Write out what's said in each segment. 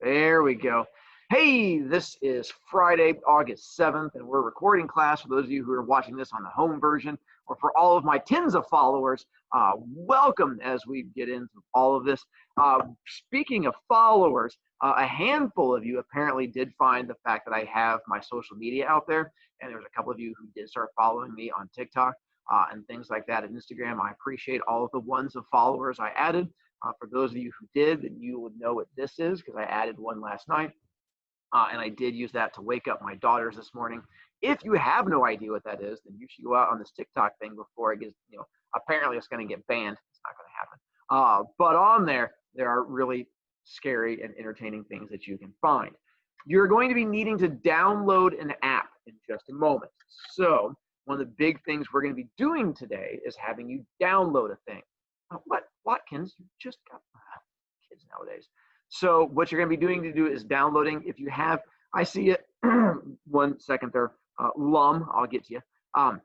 There we go. Hey, this is Friday, August 7th, and we're recording class for those of you who are watching this on the home version, or for all of my tens of followers. Welcome as we get into all of this. Speaking of followers, a handful of you apparently did find the fact that I have my social media out there, and there's a couple of you who did start following me on TikTok and things like that, and Instagram. I appreciate all of the ones of followers I added. For those of you who did, then you would know what this is because I added one last night. And I did use that to wake up my daughters this morning. If you have no idea what that is, then you should go out on this TikTok thing before it gets, apparently it's going to get banned. It's not going to happen. But on there are really scary and entertaining things that you can find. You're going to be needing to download an app in just a moment. So one of the big things we're going to be doing today is having you download a thing. What, Watkins? You just got kids nowadays. So what you're going to be doing to do is downloading. If you have, I see it. 1 second there. Lum, I'll get to you.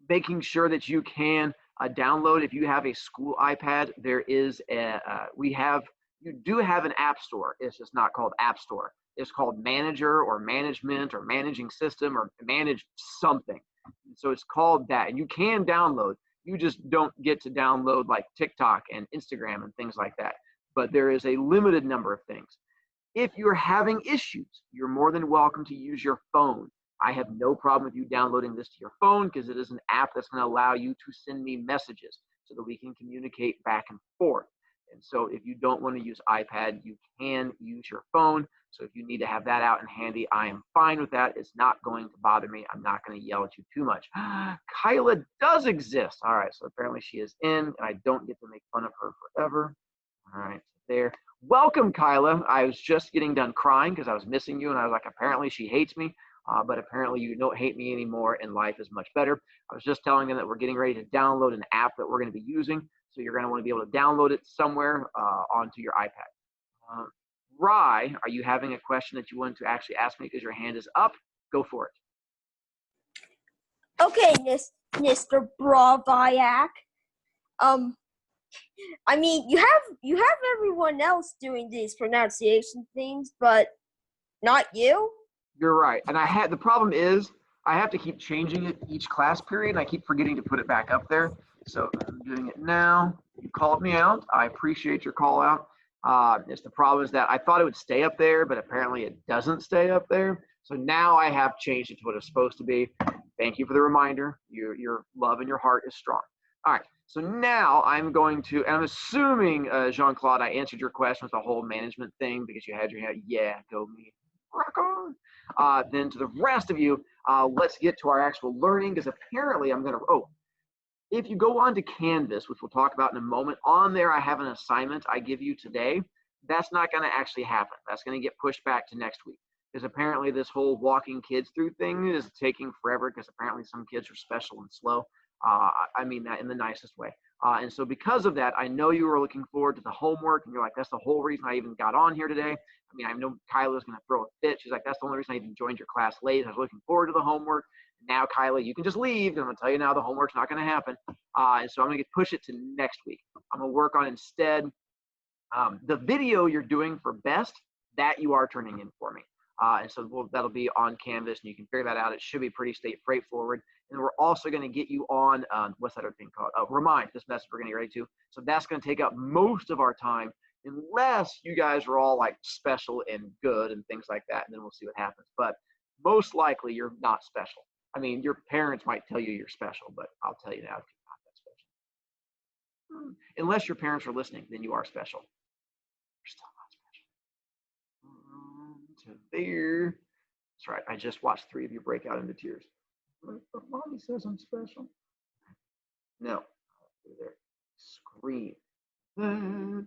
Making sure that you can download. If you have a school iPad, there is you do have an app store. It's just not called App Store. It's called Manager or Management or Managing System or Manage something. So it's called that, and you can download. You just don't get to download like TikTok and Instagram and things like that. But there is a limited number of things. If you're having issues, you're more than welcome to use your phone. I have no problem with you downloading this to your phone because it is an app that's going to allow you to send me messages so that we can communicate back and forth. And so if you don't want to use iPad, you can use your phone. So if you need to have that out and handy, I am fine with that. It's not going to bother me. I'm not going to yell at you too much. Kyla does exist. All right, so apparently she is in, and I don't get to make fun of her forever. All right, there. Welcome, Kyla. I was just getting done crying because I was missing you, and I was like, apparently she hates me, but apparently you don't hate me anymore, and life is much better. I was just telling them that we're getting ready to download an app that we're going to be using, so you're going to want to be able to download it somewhere onto your iPad. Rye, are you having a question that you want to actually ask me because your hand is up? Go for it. Okay, Mr. BroviCast. I mean, you have everyone else doing these pronunciation things, but not you. You're right, and the problem is I have to keep changing it each class period, and I keep forgetting to put it back up there. So I'm doing it now. You called me out. I appreciate your call out. The problem is that I thought it would stay up there, but apparently it doesn't stay up there. So now I have changed it to what it's supposed to be. Thank you for the reminder. Your love and your heart is strong. All right. So now I'm going to, and I'm assuming, Jean-Claude, I answered your question with the whole management thing because you had your hand. Yeah, go me. Rock on. Then to the rest of you, let's get to our actual learning because apparently I'm going to, if you go on to Canvas, which we'll talk about in a moment, on there I have an assignment I give you today. That's not going to actually happen. That's going to get pushed back to next week because apparently this whole walking kids through thing is taking forever because apparently some kids are special and slow. I mean that in the nicest way. And so because of that, I know you were looking forward to the homework, and you're like, that's the whole reason I even got on here today. I mean, I know Kyla's going to throw a fit. She's like, that's the only reason I even joined your class late. I was looking forward to the homework. Now, Kyla, you can just leave. I'm going to tell you now the homework's not going to happen. And so I'm going to push it to next week. I'm going to work on instead the video you're doing for best that you are turning in for me. And so that'll be on Canvas, and you can figure that out. It should be pretty straightforward. And we're also going to get you on, what's that other thing called? Remind, this message we're going to get ready to. So that's going to take up most of our time, unless you guys are all like special and good and things like that, and then we'll see what happens. But most likely you're not special. I mean, your parents might tell you you're special, but I'll tell you now, if you're not that special. Unless your parents are listening, then you are special. You're still not special. To there. That's right. I just watched 3 of you break out into tears. But mommy says I'm special. No. There. Scream. That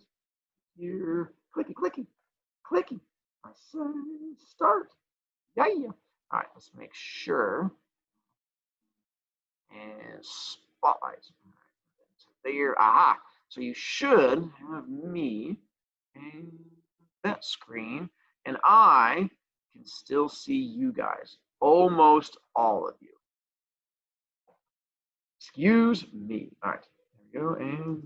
here. Clicky, clicky, clicky. I say start. Yeah. All right. Let's make sure. And spotlights. There. Aha. So you should have me and that screen, and I can still see you guys. Almost all of you. Excuse me. All right. There we go. And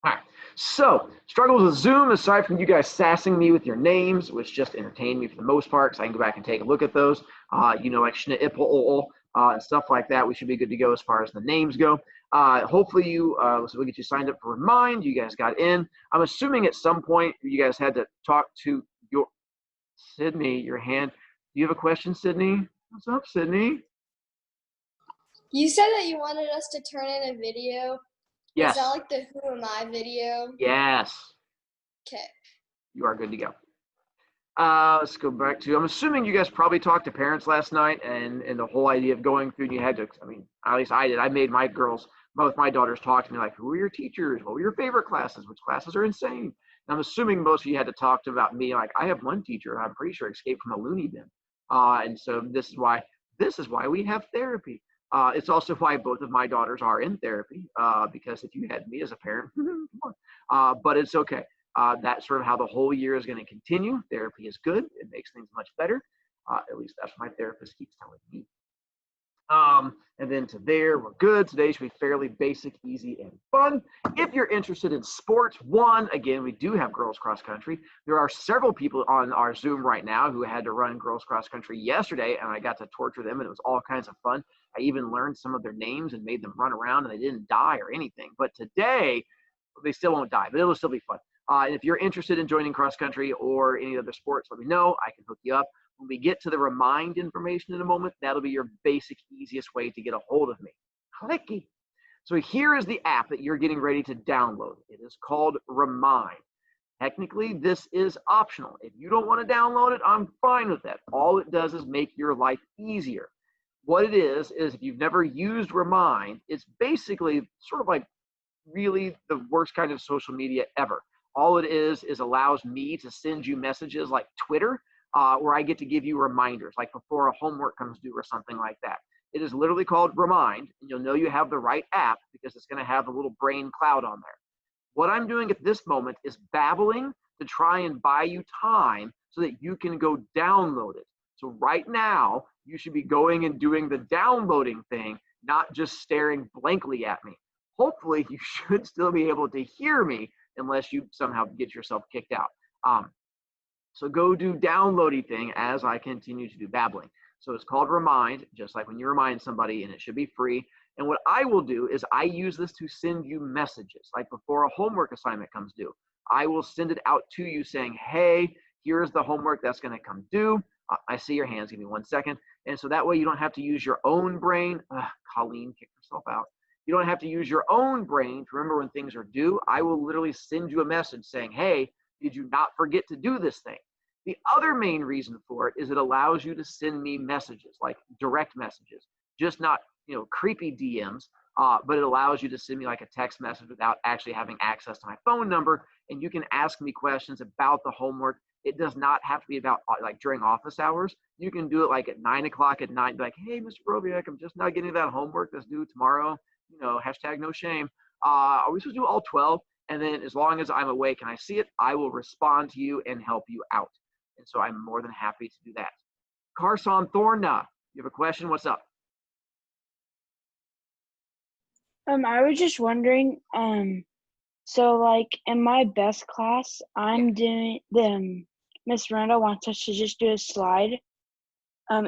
all right. So, struggles with Zoom, aside from you guys sassing me with your names, which just entertained me for the most part, because I can go back and take a look at those, like Schnippel, and stuff like that. We should be good to go as far as the names go. Hopefully so we'll get you signed up for Remind. You guys got in. I'm assuming at some point you guys had to talk to your Sydney, your hand. Do you have a question, Sydney? What's up, Sydney? You said that you wanted us to turn in a video. Yes. Is that like the Who Am I video? Yes. Okay. You are good to go. Let's go back to, I'm assuming you guys probably talked to parents last night, and the whole idea of going through, and you had to, I mean, at least I did. I made both my daughters talk to me like, who were your teachers? What were your favorite classes? Which classes are insane? And I'm assuming most of you had to talk to about me. Like, I have one teacher, and I'm pretty sure escaped from a loony bin. And so this is why we have therapy. It's also why both of my daughters are in therapy, because if you had me as a parent, come on. But it's okay. That's sort of how the whole year is going to continue. Therapy is good. It makes things much better. At least that's what my therapist keeps telling me. And then to there, we're good. Today should be fairly basic, easy, and fun. If you're interested in sports, again, we do have girls cross country. There are several people on our Zoom right now who had to run girls cross country yesterday, and I got to torture them, and it was all kinds of fun. I even learned some of their names and made them run around, and they didn't die or anything. But today, they still won't die, but it'll still be fun. And if you're interested in joining cross country or any other sports, let me know. I can hook you up. When we get to the Remind information in a moment, that'll be your basic, easiest way to get a hold of me. Clicky. So here is the app that you're getting ready to download. It is called Remind. Technically, this is optional. If you don't want to download it, I'm fine with that. All it does is make your life easier. What it is if you've never used Remind, it's basically sort of like really the worst kind of social media ever. All it is allows me to send you messages like Twitter, where I get to give you reminders, like before a homework comes due or something like that. It is literally called Remind, and you'll know you have the right app because it's going to have a little brain cloud on there. What I'm doing at this moment is babbling to try and buy you time so that you can go download it. So right now, you should be going and doing the downloading thing, not just staring blankly at me. Hopefully, you should still be able to hear me unless you somehow get yourself kicked out. So go do downloading thing as I continue to do babbling. So it's called Remind, just like when you remind somebody, and it should be free. And what I will do is I use this to send you messages, like before a homework assignment comes due. I will send it out to you saying, hey, here's the homework that's going to come due. I see your hands. Give me 1 second. And so that way you don't have to use your own brain. Colleen kicked herself out. You don't have to use your own brain to remember when things are due. I will literally send you a message saying, hey, did you not forget to do this thing? The other main reason for it is it allows you to send me messages, like direct messages, just not creepy DMs, but it allows you to send me like a text message without actually having access to my phone number, and you can ask me questions about the homework. It does not have to be about like during office hours. You can do it like at 9 o'clock at night, be like, hey, Mr. Broviak, I'm just not getting that homework that's due tomorrow. Hashtag no shame. Are we supposed to do all 12? And then as long as I'm awake and I see it, I will respond to you and help you out. And so I'm more than happy to do that. Carson Thorna, you have a question? What's up? I was just wondering, so like in my best class, I'm doing Miss Miranda wants us to just do a slide.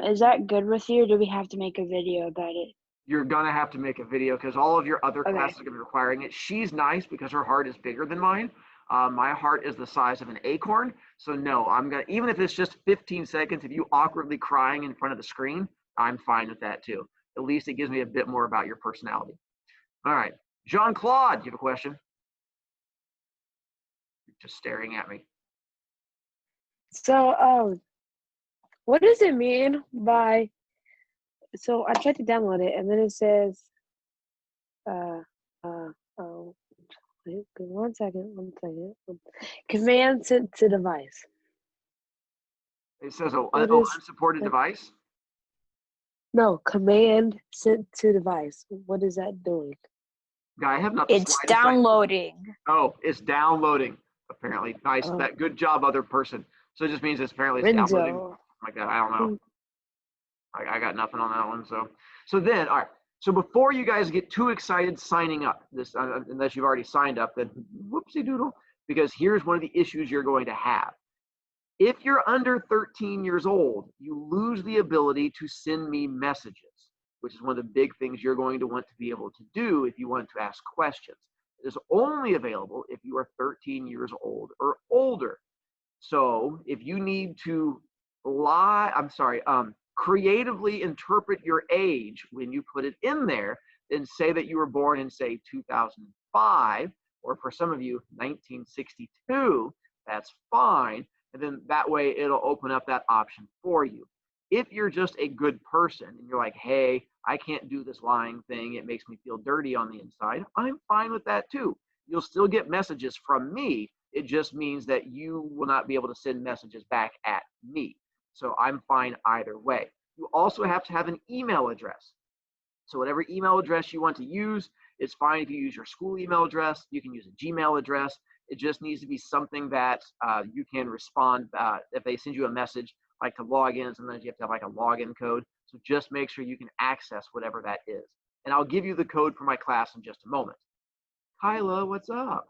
Is that good with you, or do we have to make a video about it? You're gonna have to make a video because all of your other classes are gonna be requiring it. She's nice because her heart is bigger than mine. My heart is the size of an acorn. So no, even if it's just 15 seconds, if you awkwardly crying in front of the screen, I'm fine with that too. At least it gives me a bit more about your personality. All right, Jean-Claude, you have a question? You're just staring at me. So, what does it mean by, so I tried to download it and then it says, wait, one second. Command sent to device. It says unsupported device? No, command sent to device. What is that doing? I have not. It's downloading. Oh, it's downloading. Apparently, nice. That good job, other person. So it just means it's downloading. Like that. I don't know. I got nothing on that one. So then, all right. So before you guys get too excited signing up, unless you've already signed up, then whoopsie doodle, because here's one of the issues you're going to have. If you're under 13 years old, you lose the ability to send me messages, which is one of the big things you're going to want to be able to do if you want to ask questions. It is only available if you are 13 years old or older. So if you need to creatively interpret your age when you put it in there, then say that you were born in, say, 2005, or for some of you, 1962, that's fine. And then that way it'll open up that option for you. If you're just a good person and you're like, hey, I can't do this lying thing, it makes me feel dirty on the inside, I'm fine with that too. You'll still get messages from me. It just means that you will not be able to send messages back at me. So I'm fine either way. You also have to have an email address. So whatever email address you want to use, it's fine if you use your school email address. You can use a Gmail address. It just needs to be something that you can respond. If they send you a message, like to log in, sometimes you have to have like a login code. So just make sure you can access whatever that is. And I'll give you the code for my class in just a moment. Kyla, what's up?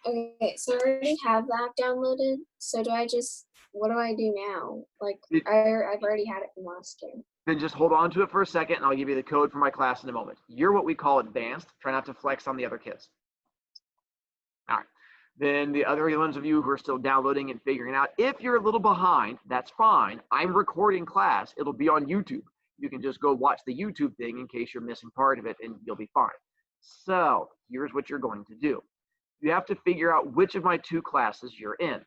Okay, so I already have the app downloaded. So what do I do now? Like, I've already had it from last year. Then just hold on to it for a second, and I'll give you the code for my class in a moment. You're what we call advanced. Try not to flex on the other kids. All right. Then the other ones of you who are still downloading and figuring out, if you're a little behind, that's fine. I'm recording class. It'll be on YouTube. You can just go watch the YouTube thing in case you're missing part of it, and you'll be fine. So here's what you're going to do. You have to figure out which of my two classes you're in.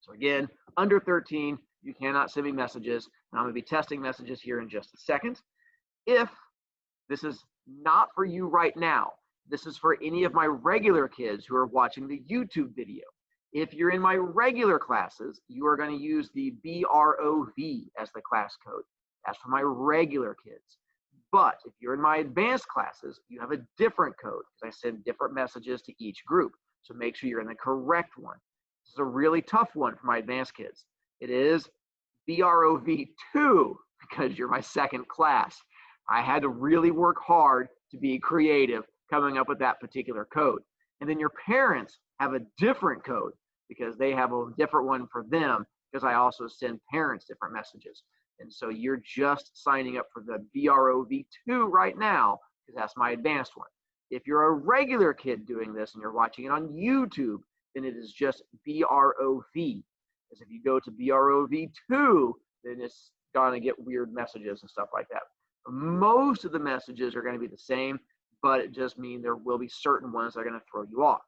So again, under 13, you cannot send me messages. And I'm going to be testing messages here in just a second. If this is not for you right now, this is for any of my regular kids who are watching the YouTube video. If you're in my regular classes, you are going to use the BROV as the class code. That's for my regular kids. But if you're in my advanced classes, you have a different code because I send different messages to each group. So make sure you're in the correct one. This is a really tough one for my advanced kids. It is BROV2 because you're my second class. I had to really work hard to be creative coming up with that particular code. And then your parents have a different code because they have a different one for them because I also send parents different messages. And so you're just signing up for the BROV2 right now because that's my advanced one. If you're a regular kid doing this and you're watching it on YouTube, then it is just BROV. Because if you go to BROV2, then it's going to get weird messages and stuff like that. Most of the messages are going to be the same, but it just means there will be certain ones that are going to throw you off.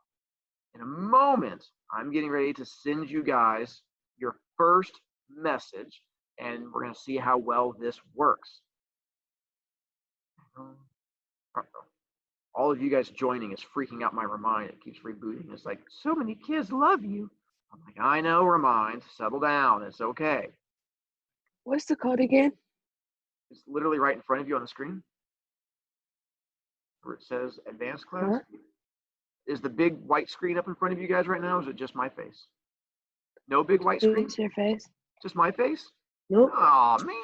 In a moment, I'm getting ready to send you guys your first message, and we're going to see how well this works. All of you guys joining is freaking out my Remind. It keeps rebooting. It's like, so many kids love you. I'm like, I know, Remind. Settle down. It's okay. What's the code again? It's literally right in front of you on the screen where it says advanced class. Huh? Is the big white screen up in front of you guys right now, or is it just my face? No big white screen? It's your face. Just my face? Nope. Oh, man.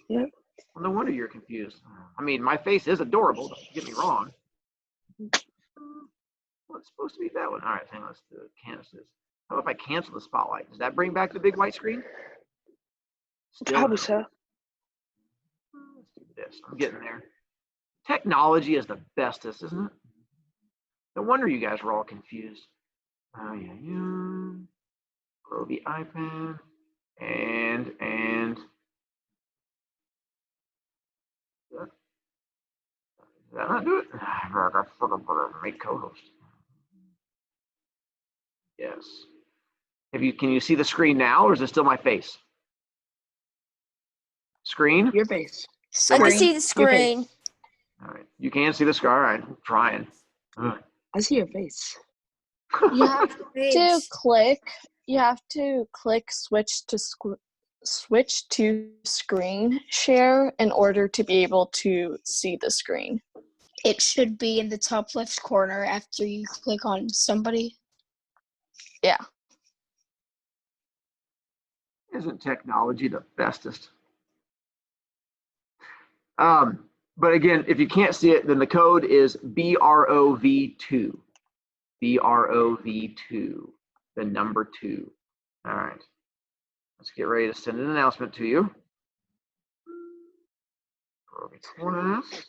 Yep. Well, no wonder you're confused. I mean, my face is adorable, don't get me wrong. Well, it's supposed to be that one. All right, hang on, let's do canvases. How about if I cancel the spotlight? Does that bring back the big white screen? Still Probably no. so. Let's do this. I'm getting there. Technology is the bestest, isn't it? No wonder you guys were all confused. Oh, yeah. Grow the iPad. And did that not do it? Make co-host. Yes. Can you see the screen now, or is it still my face? Screen? Your face. I can Screen. see the screen. All right. You can see the screen. All right. I'm trying. Ugh. I see your face. You have to click switch to screen share in order to be able to see the screen. It should be in the top left corner after you click on somebody. Yeah. Isn't technology the bestest? But again, if you can't see it, then the code is BROV2. BROV2, the number 2. All right. Let's get ready to send an announcement to you. BroviCast.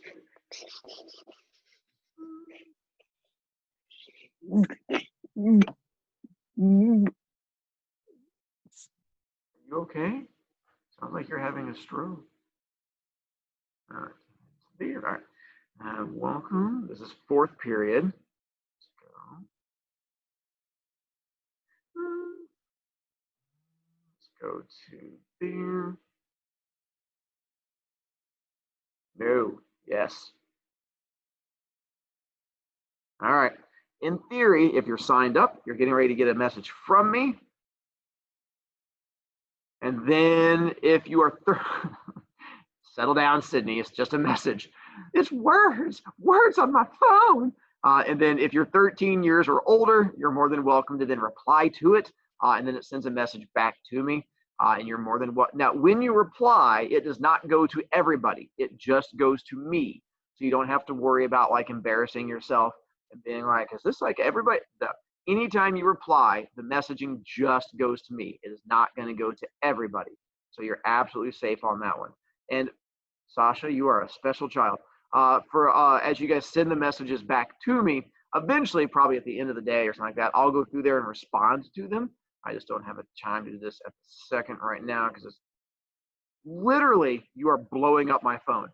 You okay? Sounds like you're having a stroke. All right. All right. Welcome. This is 4th period. Let's go. Let's go to there. No. Yes. All right. In theory, if you're signed up, you're getting ready to get a message from me. And then if you are settle down, Sydney, it's just a message. It's words on my phone. And then if you're 13 years or older, you're more than welcome to then reply to it. And then it sends a message back to me. And you're more than what. Now, when you reply, it does not go to everybody. It just goes to me. So you don't have to worry about like embarrassing yourself and being like, is this like everybody? Anytime you reply, the messaging just goes to me. It is not going to go to everybody. So you're absolutely safe on that one. And Sasha, you are a special child. As you guys send the messages back to me, eventually, probably at the end of the day or something like that, I'll go through there and respond to them. I just don't have a time to do this at the second right now because it's literally, you are blowing up my phone.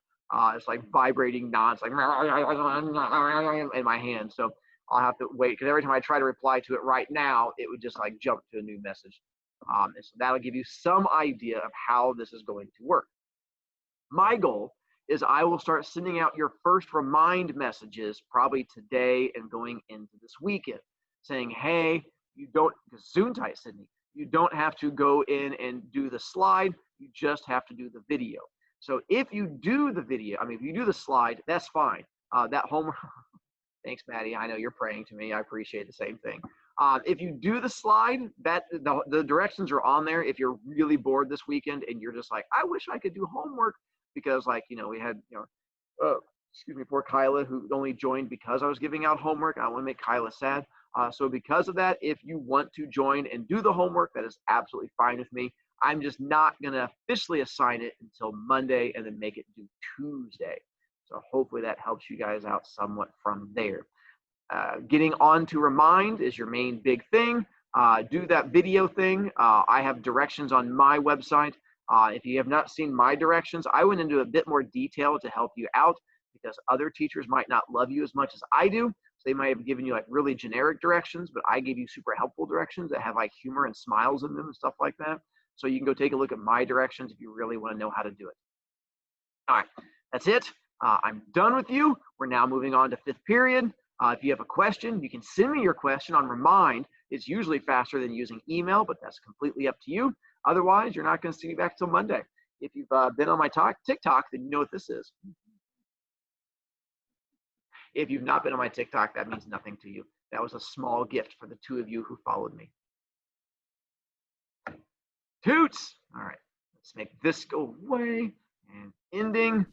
It's like vibrating like in my hand. So I'll have to wait because every time I try to reply to it right now, it would just like jump to a new message. And so that'll give you some idea of how this is going to work. My goal is I will start sending out your first remind messages probably today and going into this weekend saying, hey, you don't, Gesundheit, Sydney, you don't have to go in and do the slide. You just have to do the video. So if you do the video, if you do the slide, that's fine. That homework, thanks, Maddie. I know you're praying to me. I appreciate the same thing. If you do the slide, the directions are on there. If you're really bored this weekend and you're just like, I wish I could do homework because we had, excuse me, poor Kyla who only joined because I was giving out homework. I don't want to make Kyla sad. So because of that, if you want to join and do the homework, that is absolutely fine with me. I'm just not going to officially assign it until Monday and then make it due Tuesday. So hopefully that helps you guys out somewhat from there. Getting on to Remind is your main big thing. Do that video thing. I have directions on my website. If you have not seen my directions, I went into a bit more detail to help you out because other teachers might not love you as much as I do. So they might have given you like really generic directions, but I gave you super helpful directions that have like humor and smiles in them and stuff like that. So you can go take a look at my directions if you really want to know how to do it. All right, that's it. I'm done with you. We're now moving on to 5th period. If you have a question, you can send me your question on Remind. It's usually faster than using email, but that's completely up to you. Otherwise, you're not going to see me back till Monday. If you've been on my TikTok, then you know what this is. If you've not been on my TikTok, that means nothing to you. That was a small gift for the 2 of you who followed me. Toots! All right, let's make this go away. And ending.